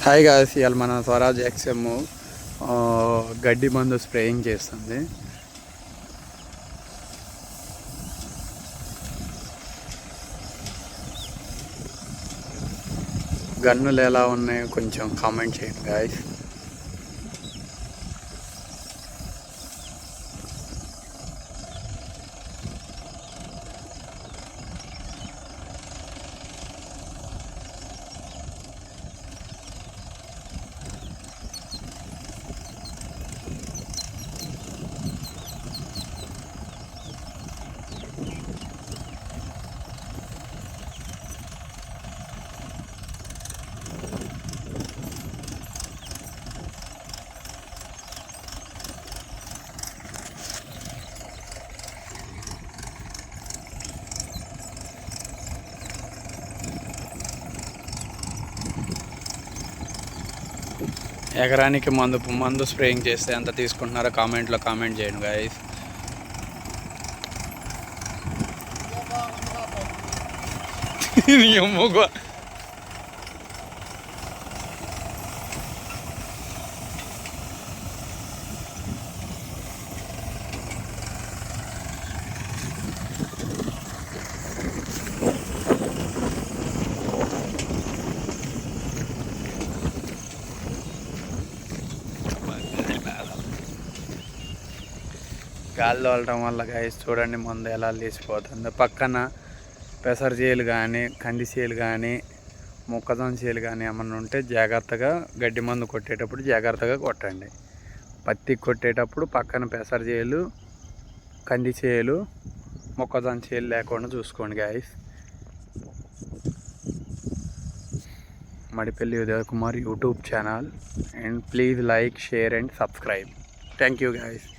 Hi guys, ఇవాళ మన Swaraj XM గడ్డి మందు స్ప్రేయింగ్ చేస్తుంది. గన్నులు ఎలా ఉన్నాయో కొంచెం కామెంట్ చేయండి గాయ్స్. ఎకరానికి మందు స్ప్రేయింగ్ చేస్తే ఎంత తీసుకుంటున్నారో కామెంట్లో కామెంట్ చేయండి గాయ్స్. గాల్లో వెళ్ళటం వల్ల గాయస్ చూడండి మందు ఎలా లేచిపోతుందో. పక్కన పెసర చేలు కానీ, కంది చేలు కానీ, మొక్కజొన్న చేలు కానీ ఏమన్నా ఉంటే జాగ్రత్తగా గడ్డి మందు కొట్టేటప్పుడు జాగ్రత్తగా కొట్టండి. పత్తి కొట్టేటప్పుడు పక్కన పెసర చేలు, కంది చేలు, మొక్కజొన్న చేలు లేకుండా చూసుకోండి guys. Madipalli Uday Kumar YouTube channel, and please like, share and subscribe. Thank you guys.